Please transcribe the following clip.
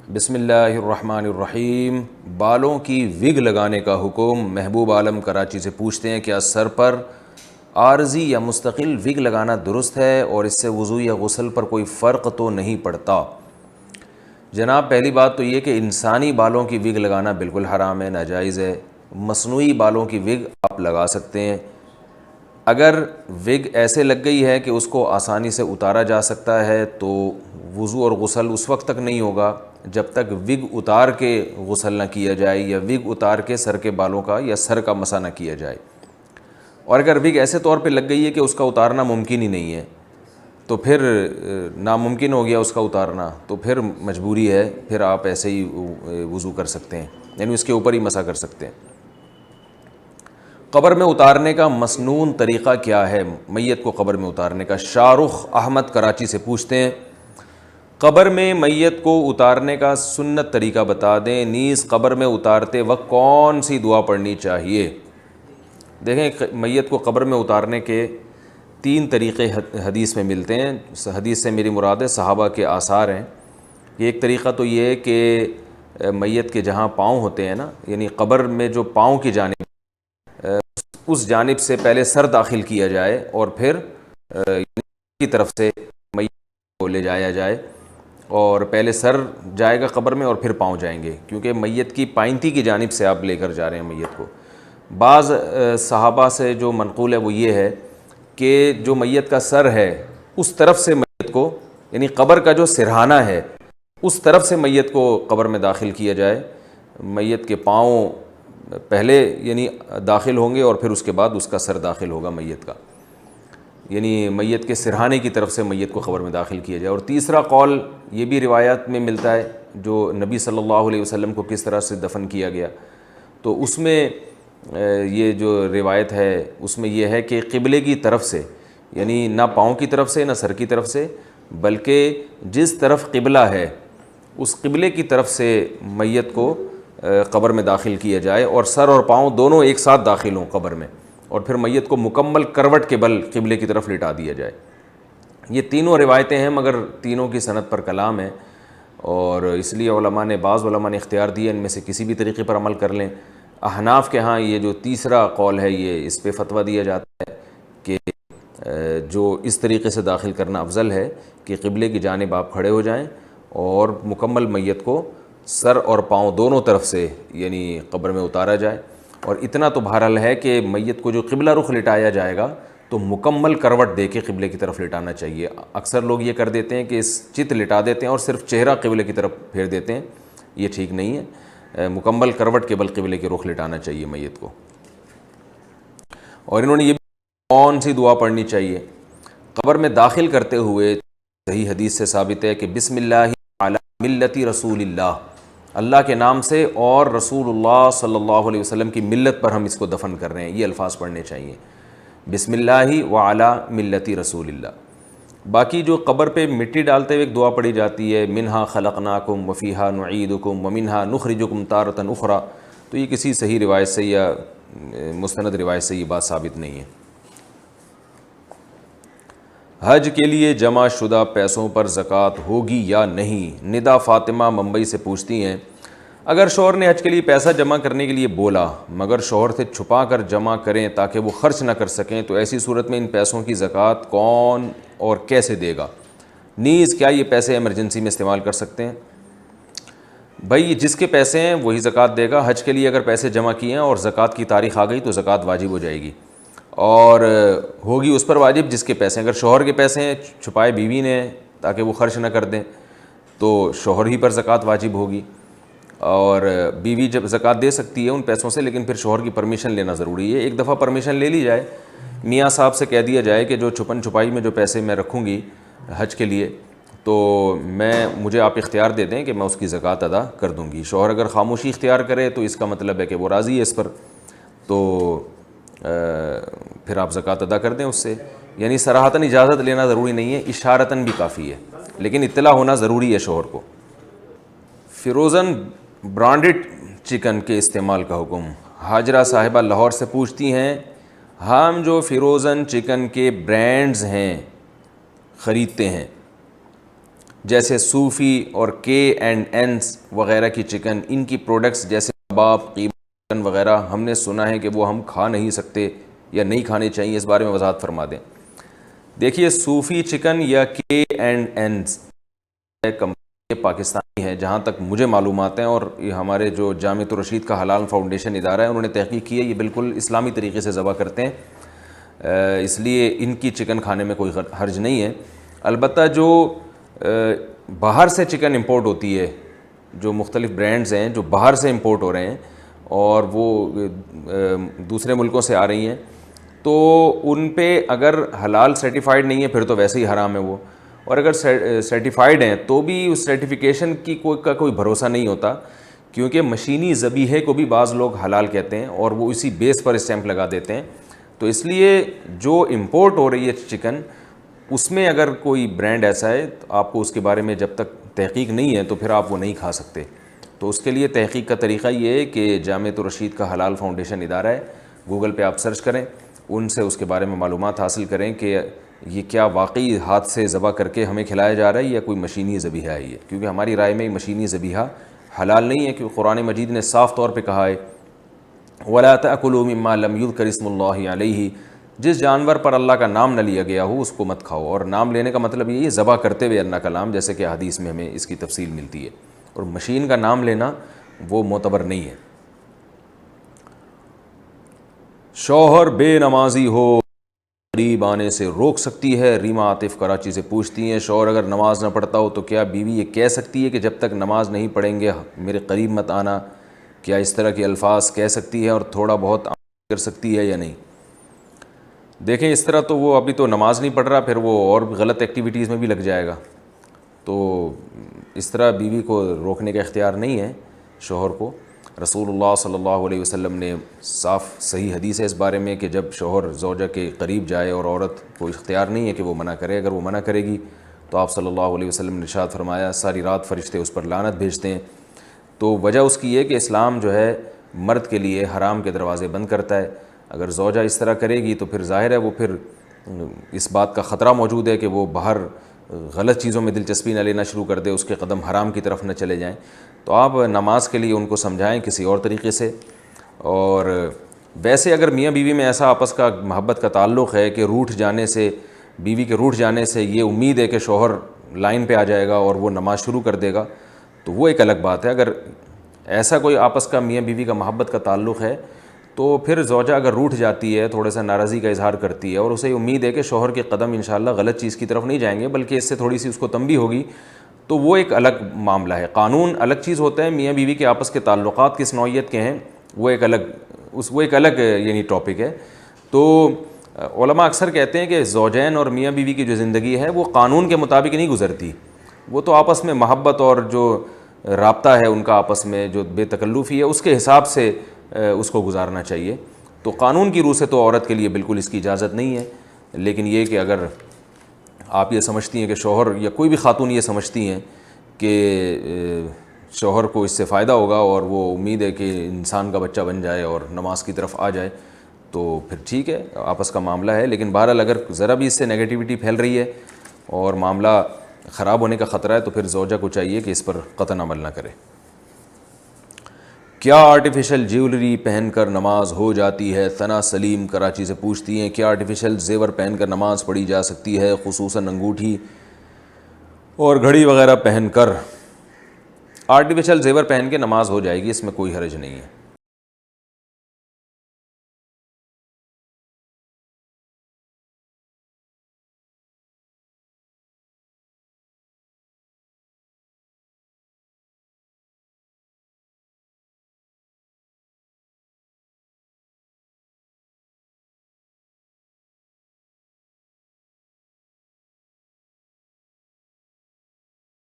بسم اللہ الرحمن الرحیم۔ بالوں کی وگ لگانے کا حکم۔ محبوب عالم کراچی سے پوچھتے ہیں کیا سر پر عارضی یا مستقل وگ لگانا درست ہے اور اس سے وضو یا غسل پر کوئی فرق تو نہیں پڑتا؟ جناب، پہلی بات تو یہ کہ انسانی بالوں کی وگ لگانا بالکل حرام ہے، ناجائز ہے۔ مصنوعی بالوں کی وگ آپ لگا سکتے ہیں۔ اگر وگ ایسے لگ گئی ہے کہ اس کو آسانی سے اتارا جا سکتا ہے تو وضو اور غسل اس وقت تک نہیں ہوگا جب تک وگ اتار کے غسل نہ کیا جائے یا وگ اتار کے سر کے بالوں کا یا سر کا مسح نہ کیا جائے۔ اور اگر وگ ایسے طور پہ لگ گئی ہے کہ اس کا اتارنا ممکن ہی نہیں ہے تو پھر ناممکن ہو گیا اس کا اتارنا، تو پھر مجبوری ہے، پھر آپ ایسے ہی وضو کر سکتے ہیں، یعنی اس کے اوپر ہی مسح کر سکتے ہیں۔ قبر میں اتارنے کا مسنون طریقہ کیا ہے؟ میت کو قبر میں اتارنے کا۔ شاہ رخ احمد کراچی سے پوچھتے ہیں قبر میں میت کو اتارنے کا سنت طریقہ بتا دیں، نیز قبر میں اتارتے وقت کون سی دعا پڑھنی چاہیے؟ دیکھیں، میت کو قبر میں اتارنے کے 3 طریقے حدیث میں ملتے ہیں۔ حدیث سے میری مراد ہے صحابہ کے آثار ہیں۔ ایک طریقہ تو یہ ہے کہ میت کے جہاں پاؤں ہوتے ہیں نا، یعنی قبر میں جو پاؤں کی جانب، اس جانب سے پہلے سر داخل کیا جائے اور پھر کی طرف سے میت کو لے جایا جائے، اور پہلے سر جائے گا قبر میں اور پھر پاؤں جائیں گے، کیونکہ میت کی پائنتی کی جانب سے آپ لے کر جا رہے ہیں میت کو۔ بعض صحابہ سے جو منقول ہے وہ یہ ہے کہ جو میت کا سر ہے اس طرف سے میت کو، یعنی قبر کا جو سرہانہ ہے اس طرف سے میت کو قبر میں داخل کیا جائے، میت کے پاؤں پہلے یعنی داخل ہوں گے اور پھر اس کے بعد اس کا سر داخل ہوگا میت کا، یعنی میت کے سرہانے کی طرف سے میت کو قبر میں داخل کیا جائے۔ اور تیسرا قول یہ بھی روایات میں ملتا ہے جو نبی صلی اللہ علیہ وسلم کو کس طرح سے دفن کیا گیا، تو اس میں یہ جو روایت ہے اس میں یہ ہے کہ قبلے کی طرف سے، یعنی نہ پاؤں کی طرف سے نہ سر کی طرف سے، بلکہ جس طرف قبلہ ہے اس قبلے کی طرف سے میت کو قبر میں داخل کیا جائے اور سر اور پاؤں دونوں ایک ساتھ داخل ہوں قبر میں، اور پھر میت کو مکمل کروٹ کے بل قبلے کی طرف لٹا دیا جائے۔ یہ تینوں روایتیں ہیں مگر تینوں کی سند پر کلام ہے، اور اس لیے بعض علماء نے اختیار دیا ان میں سے کسی بھی طریقے پر عمل کر لیں۔ احناف کے ہاں یہ جو تیسرا قول ہے یہ اس پہ فتویٰ دیا جاتا ہے کہ جو اس طریقے سے داخل کرنا افضل ہے کہ قبلے کی جانب آپ کھڑے ہو جائیں اور مکمل میت کو سر اور پاؤں دونوں طرف سے یعنی قبر میں اتارا جائے۔ اور اتنا تو بہرحال ہے کہ میت کو جو قبلہ رخ لٹایا جائے گا تو مکمل کروٹ دے کے قبلے کی طرف لٹانا چاہیے۔ اکثر لوگ یہ کر دیتے ہیں کہ چت لٹا دیتے ہیں اور صرف چہرہ قبلے کی طرف پھیر دیتے ہیں، یہ ٹھیک نہیں ہے، مکمل کروٹ کے بل قبلے کے رخ لٹانا چاہیے میت کو۔ اور انہوں نے یہ کون سی دعا پڑھنی چاہیے؟ قبر میں داخل کرتے ہوئے صحیح حدیث سے ثابت ہے کہ بسم اللہ علی ملت رسول اللہ، اللہ کے نام سے اور رسول اللہ صلی اللہ علیہ وسلم کی ملت پر ہم اس کو دفن کر رہے ہیں، یہ الفاظ پڑھنے چاہیے، بسم اللہ وعلی ملت رسول اللہ۔ باقی جو قبر پہ مٹی ڈالتے ہوئے ایک دعا پڑھی جاتی ہے منہا خلقناکم وفیہا نعیدکم ومنہا نخرجکم تارۃ اخری، تو یہ کسی صحیح روایت سے یا مستند روایت سے یہ بات ثابت نہیں ہے۔ حج کے لیے جمع شدہ پیسوں پر زکوٰۃ ہوگی یا نہیں؟ ندا فاطمہ ممبئی سے پوچھتی ہیں اگر شوہر نے حج کے لیے پیسہ جمع کرنے کے لیے بولا مگر شوہر سے چھپا کر جمع کریں تاکہ وہ خرچ نہ کر سکیں تو ایسی صورت میں ان پیسوں کی زکوٰۃ کون اور کیسے دے گا؟ نیز کیا یہ پیسے ایمرجنسی میں استعمال کر سکتے ہیں؟ بھائی جس کے پیسے ہیں وہی زکوٰۃ دے گا۔ حج کے لیے اگر پیسے جمع کیے ہیں اور زکوٰۃ کی تاریخ آ گئی تو زکوٰۃ واجب ہو جائے گی، اور ہوگی اس پر واجب جس کے پیسے ہیں۔ اگر شوہر کے پیسے ہیں چھپائے بیوی نے تاکہ وہ خرچ نہ کر دیں تو شوہر ہی پر زکوٰۃ واجب ہوگی، اور بیوی جب زکوٰۃ دے سکتی ہے ان پیسوں سے، لیکن پھر شوہر کی پرمیشن لینا ضروری ہے۔ ایک دفعہ پرمیشن لے لی جائے، میاں صاحب سے کہہ دیا جائے کہ جو چھپن چھپائی میں جو پیسے میں رکھوں گی حج کے لیے تو مجھے آپ اختیار دے دیں کہ میں اس کی زکوٰۃ ادا کر دوں گی۔ شوہر اگر خاموشی اختیار کرے تو اس کا مطلب ہے کہ وہ راضی ہے اس پر، تو پھر آپ زکوٰۃ ادا کر دیں اس سے، یعنی صراحتاً اجازت لینا ضروری نہیں ہے، اشارتاً بھی کافی ہے، لیکن اطلاع ہونا ضروری ہے شوہر کو۔ فروزن برانڈڈ چکن کے استعمال کا حکم۔ حاجرہ صاحبہ لاہور سے پوچھتی ہیں ہم جو فروزن چکن کے برانڈز ہیں خریدتے ہیں جیسے صوفی اور K&N's وغیرہ کی چکن، ان کی پروڈکٹس جیسے کباب، قیمہ چکن وغیرہ ہم نے سنا ہے کہ وہ ہم کھا نہیں سکتے یا نہیں کھانے چاہیے، اس بارے میں وضاحت فرما دیں۔ دیکھیے صوفی چکن یا K&N's کمپنی پاکستانی ہے جہاں تک مجھے معلومات ہیں، اور یہ ہمارے جو جامعۃ الرشید کا حلال فاؤنڈیشن ادارہ ہے انہوں نے تحقیق کی ہے، یہ بالکل اسلامی طریقے سے ذبح کرتے ہیں، اس لیے ان کی چکن کھانے میں کوئی حرج نہیں ہے۔ البتہ جو باہر سے چکن امپورٹ ہوتی ہے، جو مختلف برانڈز ہیں جو باہر سے امپورٹ ہو رہے ہیں اور وہ دوسرے ملکوں سے آ رہی ہیں، تو ان پہ اگر حلال سرٹیفائیڈ نہیں ہے پھر تو ویسے ہی حرام ہے وہ، اور اگر سرٹیفائیڈ ہیں تو بھی اس سرٹیفیکیشن کی کوئی بھروسہ نہیں ہوتا، کیونکہ مشینی ذبیحے کو بھی بعض لوگ حلال کہتے ہیں اور وہ اسی بیس پر اسٹیمپ لگا دیتے ہیں۔ تو اس لیے جو امپورٹ ہو رہی ہے چکن، اس میں اگر کوئی برانڈ ایسا ہے تو آپ کو اس کے بارے میں جب تک تحقیق نہیں ہے تو پھر آپ وہ نہیں کھا سکتے۔ تو اس کے لیے تحقیق کا طریقہ یہ ہے کہ جامعۃ الرشید کا حلال فاؤنڈیشن ادارہ ہے، گوگل پہ آپ سرچ کریں، ان سے اس کے بارے میں معلومات حاصل کریں کہ یہ کیا واقعی ہاتھ سے ذبح کر کے ہمیں کھلایا جا رہا ہے یا کوئی مشینی ذبیحہ ہے یہ، کیونکہ ہماری رائے میں مشینی ذبیحہ حلال نہیں ہے، کیونکہ قرآن مجید نے صاف طور پہ کہا ہے وَلَا تَأْكُلُوا مِمَّا لَمْ يُذْكَرِ اسْمُ اللَّهِ عَلَيْهِ، جس جانور پر اللہ کا نام نہ لیا گیا ہو اس کو مت کھاؤ، اور نام لینے کا مطلب یہ ہے ذبح کرتے ہوئے اللہ کا نام، جیسے کہ حدیث میں ہمیں اس کی تفصیل ملتی ہے، اور مشین کا نام لینا وہ معتبر نہیں ہے۔ شوہر بے نمازی ہو قریب آنے سے روک سکتی ہے؟ ریما عاطف کراچی سے پوچھتی ہیں شوہر اگر نماز نہ پڑھتا ہو تو کیا بیوی یہ کہہ سکتی ہے کہ جب تک نماز نہیں پڑھیں گے میرے قریب مت آنا؟ کیا اس طرح کے الفاظ کہہ سکتی ہے اور تھوڑا بہت کر سکتی ہے یا نہیں؟ دیکھیں اس طرح تو وہ ابھی تو نماز نہیں پڑھ رہا، پھر وہ اور غلط ایکٹیویٹیز میں بھی لگ جائے گا، تو اس طرح بیوی کو روکنے کا اختیار نہیں ہے شوہر کو۔ رسول اللہ صلی اللہ علیہ وسلم نے صاف صحیح حدیث ہے اس بارے میں کہ جب شوہر زوجہ کے قریب جائے اور عورت کو اختیار نہیں ہے کہ وہ منع کرے، اگر وہ منع کرے گی تو آپ صلی اللہ علیہ وسلم نے ارشاد فرمایا ساری رات فرشتے اس پر لعنت بھیجتے ہیں۔ تو وجہ اس کی یہ کہ اسلام جو ہے مرد کے لیے حرام کے دروازے بند کرتا ہے، اگر زوجہ اس طرح کرے گی تو پھر ظاہر ہے وہ پھر اس بات کا خطرہ موجود ہے کہ وہ باہر غلط چیزوں میں دلچسپی نہ لینا شروع کر دے، اس کے قدم حرام کی طرف نہ چلے جائیں۔ تو آپ نماز کے لیے ان کو سمجھائیں کسی اور طریقے سے، اور ویسے اگر میاں بیوی میں ایسا آپس کا محبت کا تعلق ہے کہ روٹھ جانے سے، بیوی کے روٹھ جانے سے یہ امید ہے کہ شوہر لائن پہ آ جائے گا اور وہ نماز شروع کر دے گا، تو وہ ایک الگ بات ہے۔ اگر ایسا کوئی آپس کا میاں بیوی کا محبت کا تعلق ہے تو پھر زوجہ اگر روٹھ جاتی ہے، تھوڑا سا ناراضی کا اظہار کرتی ہے اور اسے امید ہے کہ شوہر کے قدم انشاءاللہ غلط چیز کی طرف نہیں جائیں گے بلکہ اس سے تھوڑی سی اس کو تنبیہ ہوگی، تو وہ ایک الگ معاملہ ہے۔ قانون الگ چیز ہوتا ہے، میاں بیوی کے آپس کے تعلقات کس نوعیت کے ہیں وہ ایک الگ یعنی ٹاپک ہے۔ تو علماء اکثر کہتے ہیں کہ زوجین اور میاں بیوی کی جو زندگی ہے وہ قانون کے مطابق نہیں گزرتی، وہ تو آپس میں محبت اور جو رابطہ ہے ان کا آپس میں جو بے تکلفی ہے اس کے حساب سے اس کو گزارنا چاہیے۔ تو قانون کی روح سے تو عورت کے لیے بالکل اس کی اجازت نہیں ہے، لیکن یہ کہ اگر آپ یہ سمجھتی ہیں کہ شوہر یا کوئی بھی خاتون یہ سمجھتی ہیں کہ شوہر کو اس سے فائدہ ہوگا اور وہ امید ہے کہ انسان کا بچہ بن جائے اور نماز کی طرف آ جائے، تو پھر ٹھیک ہے آپس کا معاملہ ہے، لیکن بہرحال اگر ذرا بھی اس سے نیگیٹیوٹی پھیل رہی ہے اور معاملہ خراب ہونے کا خطرہ ہے تو پھر زوجہ کو چاہیے کہ اس پر قطعاً عمل نہ کرے۔ کیا آرٹیفیشل جیولری پہن کر نماز ہو جاتی ہے؟ ثنا سلیم کراچی سے پوچھتی ہیں کیا آرٹیفیشل زیور پہن کر نماز پڑھی جا سکتی ہے، خصوصاً انگوٹھی اور گھڑی وغیرہ پہن کر؟ آرٹیفیشل زیور پہن کے نماز ہو جائے گی، اس میں کوئی حرج نہیں ہے۔